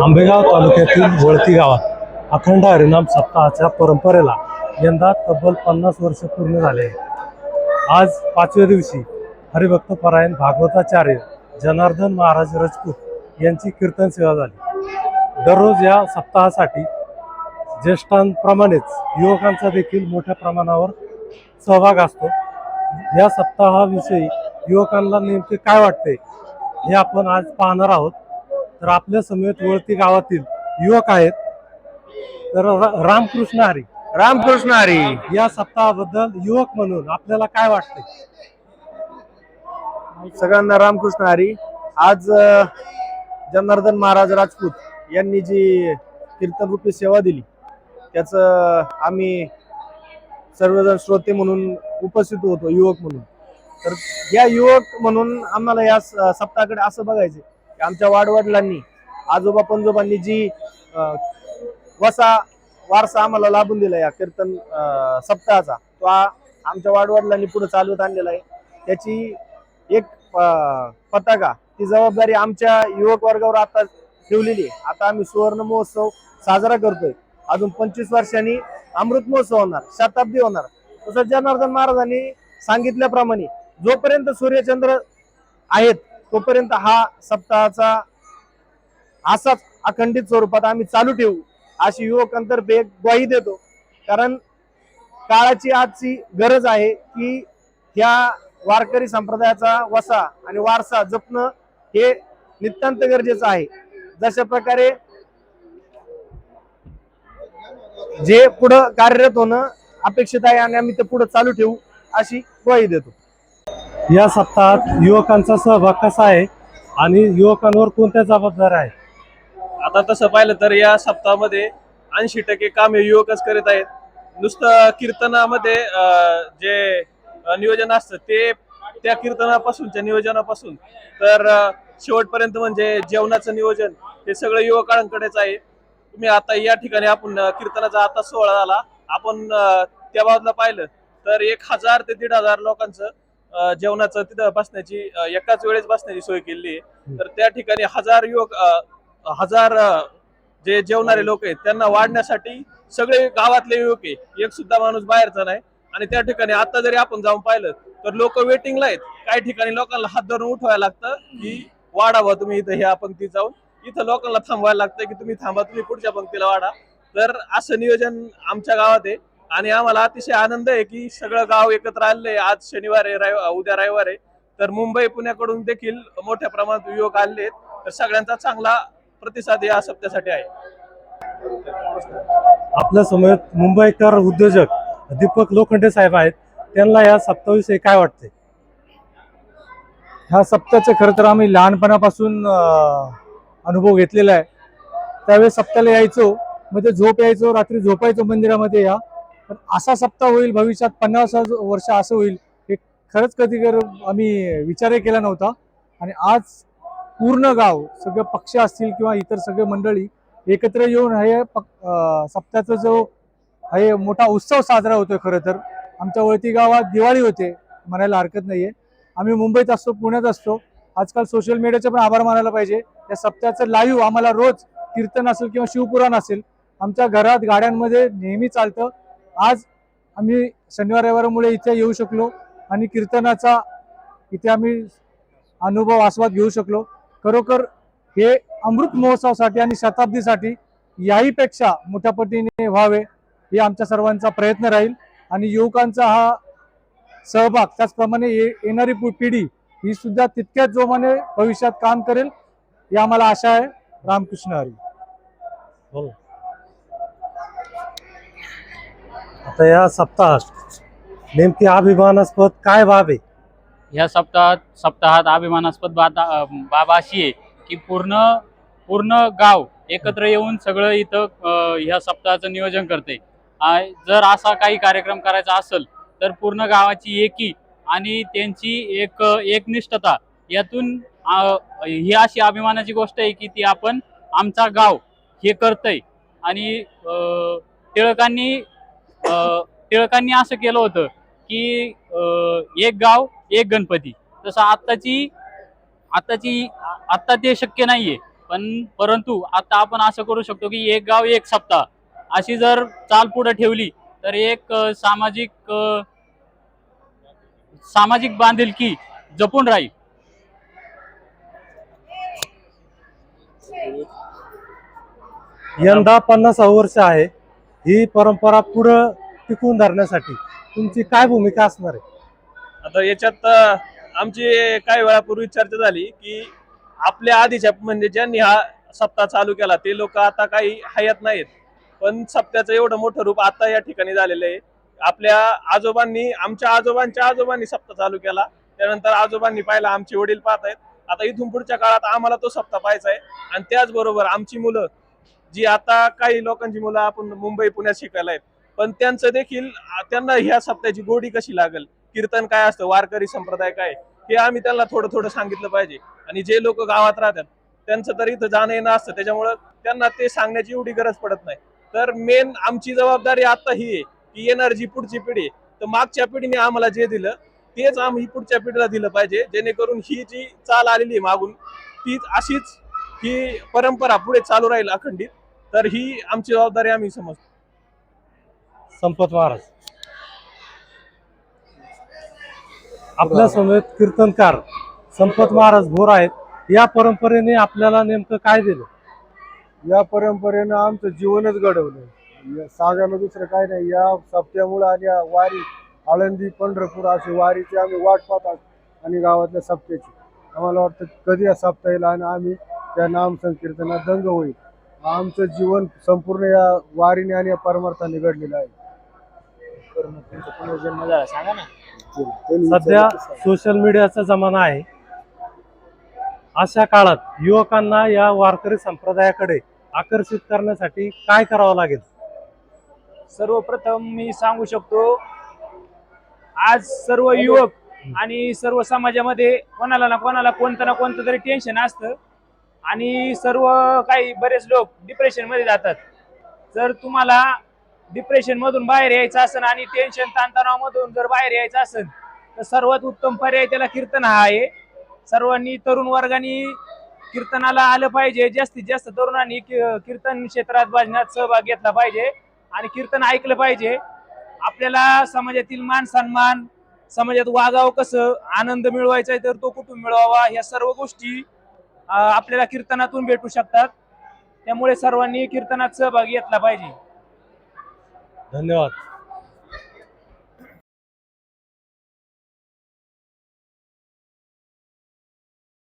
आंबेगाव तालुक्यातील वळती गावात अखंड हरिनाम सप्ताहाच्या परंपरेला यंदा तब्बल 50 वर्ष पूर्ण झाले. आज 5व्या दिवशी हरिभक्त परायण भागवताचार्य जनार्दन महाराज राजपूत यांची कीर्तन सेवा झाली. दररोज या सप्ताहासाठी ज्येष्ठांप्रमाणेच युवकांचा देखील मोठ्या प्रमाणावर सहभाग असतो. या सप्ताहाविषयी युवकांना नेमके काय वाटते हे आपण आज पाहणार आहोत. तर आपल्या समेत वळती गावातील युवक आहेत. तर रामकृष्ण हरी. रामकृष्ण हरी. या सप्ताहाबद्दल युवक म्हणून आपल्याला काय वाटते? सगळ्यांना रामकृष्ण हरी. आज जनार्दन महाराज राजपूत यांनी जी कीर्तन रूपी सेवा दिली त्याचं आम्ही सर्वजण श्रोते म्हणून उपस्थित होतो, युवक म्हणून. तर या युवक म्हणून आम्हाला या सप्ताहाकडे असं बघायचं की आमच्या वाडवडिलांनी आजोबा पंजोबांनी जी वारसा आम्हाला लाभून दिला या कीर्तन सप्ताहाचा, तो आमच्या वाडवडिलांनी पुढे चालवत आणलेला आहे. त्याची एक पताका, ती जबाबदारी आमच्या युवक वर्गावर आता ठेवलेली आहे. आता आम्ही सुवर्ण महोत्सव साजरा करतोय. अजून 25 वर्षांनी अमृत महोत्सव होणार, शताब्दी होणार. तसंच जनार्दन महाराजांनी सांगितल्याप्रमाणे जोपर्यंत सूर्यचंद्र आहेत तोपर्यंत हा सप्ताहाचा असाच अखंडित स्वरूपात आम्ही चालू ठेवू अशी युवकांतर्फे एक ग्वाही देतो. कारण काळाची आजची गरज आहे की ह्या वारकरी संप्रदायाचा वसा आणि वारसा जपणं हे नितांत गरजेचं आहे. जशा प्रकारे जे पुढं कार्यरत होणं अपेक्षित आहे आणि आम्ही ते पुढे चालू ठेवू अशी ग्वाही देतो. या सप्ताहात युवकांचा सहभाग कसा आहे आणि युवकांवर कोणत्या जबाबदाऱ्या आहेत? आता तसं पाहिलं तर या सप्ताहामध्ये 80% काम हे युवकच करीत आहेत. नुसतं कीर्तनामध्ये जे नियोजन असतं ते त्या कीर्तनापासूनच्या नियोजनापासून तर शेवटपर्यंत म्हणजे जेवणाचं नियोजन हे सगळं युवकांकडेच आहे. तुम्ही आता या ठिकाणी आपण कीर्तनाचा आता सोहळा झाला, आपण त्या बाजूला पाहिलं तर 1000 ते 1500 लोकांचं जेवणाचं तिथं बसण्याची एकाच वेळेस बसण्याची सोय केली आहे. तर त्या ठिकाणी 1000 युवक 1000 जे जेवणारे लोक आहेत त्यांना वाढण्यासाठी सगळे गावातले युवक आहे, एक सुद्धा माणूस बाहेरचा नाही. आणि त्या ठिकाणी आता जरी आपण जाऊन पाहिलं तर लोक वेटिंगला आहेत. काही ठिकाणी लोकांना हात धरून उठवायला लागतं की वाढावं तुम्ही इथं, ह्या पंक्तीत जाऊन इथं लोकांना थांबवायला लागतं की तुम्ही थांबा, तुम्ही पुढच्या पंक्तीला वाढा. तर असं नियोजन आमच्या गावात आहे आणि आम्हाला अतिशय आनंद आहे की सगळं गाव एकत्र आलेलं आहे. आज शनिवार आहे, उद्या रविवार आहे. तर मुंबई पुण्याकडून देखील मोठ्या प्रमाणात युवक आलेले आहेत. तर सगळ्यांचा चांगला प्रतिसाद या सप्त्यासाठी आहे. आपल्या समेत मुंबईकर उद्योजक दीपक लोखंडे साहेब आहेत. त्यांना या सप्ताहाविषयी काय वाटते? ह्या सप्त्याचे खरं तर आम्ही लहानपणापासून अनुभव घेतलेला आहे. त्यावेळेस सप्त्याला यायचो, म्हणजे झोप यायचो, रात्री झोपायचो मंदिरामध्ये. या पण असा सप्ताह होईल भविष्यात 50 वर्ष असं होईल हे खरंच कधी आम्ही विचारही केला नव्हता. आणि आज पूर्ण गाव, सगळे पक्ष असतील किंवा इतर सगळे मंडळी एकत्र येऊन हे सप्त्याचा जो हे मोठा उत्सव साजरा होतोय. खरं तर आमच्या वळती गावात दिवाळी होते म्हणायला हरकत नाहीये. आम्ही मुंबईत असतो, पुण्यात असतो. आजकाल सोशल मीडियाचे पण आभार मानायला पाहिजे. या सप्त्याचं लाईव्ह आम्हाला रोज कीर्तन असेल किंवा शिवपुराण असेल आमच्या घरात गाड्यांमध्ये नेहमी चालतं. आज आम्ही शनिवार रविवारमुळे इथे येऊ शकलो आणि कीर्तनाचा इथे आम्ही अनुभव आस्वाद घेऊ शकलो. खरोखर हे अमृत महोत्सवासाठी आणि शताब्दीसाठी याहीपेक्षा मोठ्या पटीने व्हावे हे आमच्या सर्वांचा प्रयत्न राहील. आणि युवकांचा हा सहभाग, त्याचप्रमाणे येणारी पिढी ही सुद्धा तितक्याच जोमाने भविष्यात काम करेल ही आम्हाला आशा आहे. रामकृष्ण हरी. आता या सप्ताहात नेमकी अभिमानास्पद काय बाब आहे? ह्या सप्ताहात अभिमानास्पद बाब अशी आहे की पूर्ण गाव एकत्र येऊन सगळं इथं ह्या सप्ताहाचं नियोजन करते. जर असा काही कार्यक्रम करायचा असेल तर पूर्ण गावाची एकी आणि त्यांची एकनिष्ठता यातून ही अशी अभिमानाची गोष्ट आहे की ती आपण आमचा गाव हे करतय. आणि टिळकांनी असं केलं होतं की एक गाव एक गणपती. तसं आत्ता ते शक्य नाहीये. परंतु आता आपण असं करू शकतो की एक गाव एक सप्ताह अशी जर चाल पुढे ठेवली तर एक सामाजिक बांधिलकी जपून राहील. यंदा 50 वर्ष आहे. ही परंपरा पुढं टिकवून धरण्यासाठी तुमची काय भूमिका असणार आहे? आता याच्यात आमची काही वेळापूर्वी चर्चा झाली की आपल्या आधीच्या म्हणजे ज्यांनी हा सप्ताह चालू केला ते लोक आता काही हयात नाहीत, पण सप्त्याचं एवढं मोठं रूप आता या ठिकाणी झालेलं आहे. आपल्या आजोबांनी, आमच्या आजोबांच्या आजोबांनी सप्ताह चालू केला, त्यानंतर आजोबांनी पाहिला, आमचे वडील पाहत आहेत. आता इथून पुढच्या काळात आम्हाला तो सप्ताह पाहायचा आहे. आणि त्याचबरोबर आमची मुलं, जी आता काही लोकांची मुलं आपण मुंबई पुण्यात शिकायला आहेत, पण त्यांचं देखील त्यांना ह्या सप्त्याची गोडी कशी लागेल, कीर्तन काय असतं, वारकरी संप्रदाय काय, हे आम्ही त्यांना थोडं थोडं सांगितलं पाहिजे. आणि जे लोक गावात राहतात त्यांचं तर इथं जाणं येणं असतं, त्याच्यामुळं त्यांना ते सांगण्याची एवढी गरज पडत नाही. तर मेन आमची जबाबदारी आता ही आहे की येणार जी पुढची पिढी आहे, तर मागच्या पिढीने आम्हाला जे दिलं तेच आम्ही पुढच्या पिढीला दिलं पाहिजे, जेणेकरून ही जी चाल आलेली आहे मागून ती अशीच ही परंपरा पुढे चालू राहील अखंडित. तर ही आमची जबाबदारी आम्ही समजतो. संपत महाराज, आपल्या समवेत कीर्तनकार संपत महाराज भोर आहेत. या परंपरेने आपल्याला नेमकं काय दिलं? या परंपरेनं आमचं जीवनच घडवलं. सांगायला दुसरं काय नाही. या सप्त्यामुळे आणि या वारी आळंदी पंढरपूर अशी वारीची आम्ही वाट पाहतात आणि गावातल्या सप्त्याची आम्हाला वाटतं कधी या सप्ताह येईल आणि आम्ही त्या नाम संकीर्तनात दंग होईल. आमचं जीवन संपूर्ण या वारीने आणि या परमार्थाने घडलेलं आहे. सध्या सोशल मीडियाचा जमाना आहे. अशा काळात युवकांना या वारकरी संप्रदायाकडे आकर्षित करण्यासाठी काय करावं लागेल? सर्वप्रथम मी सांगू शकतो, आज सर्व युवक आणि सर्व समाजामध्ये कोणाला ना कोणतं तरी टेन्शन असतं आणि सर्व काही बरेच लोक डिप्रेशन मध्ये जातात. जर तुम्हाला डिप्रेशन मधून बाहेर यायचं असेल आणि टेन्शन ताणतणाव मधून जर बाहेर यायचं असेल तर सर्वात उत्तम पर्याय त्याला कीर्तन हा आहे. सर्वांनी, तरुण वर्गाने कीर्तनाला आलं पाहिजे. जास्तीत जास्त तरुणांनी कीर्तन क्षेत्रात भजनात सहभाग घेतला पाहिजे आणि कीर्तन ऐकलं पाहिजे. आपल्याला समाजातील मान सन्मान, समाजात वागावं कसं, आनंद मिळवायचा आहे तर तो कुठून मिळवावा, ह्या सर्व गोष्टी आपल्याला कीर्तनातून भेटू शकतात. त्यामुळे सर्वांनी कीर्तनात सहभाग घेतला पाहिजे. धन्यवाद.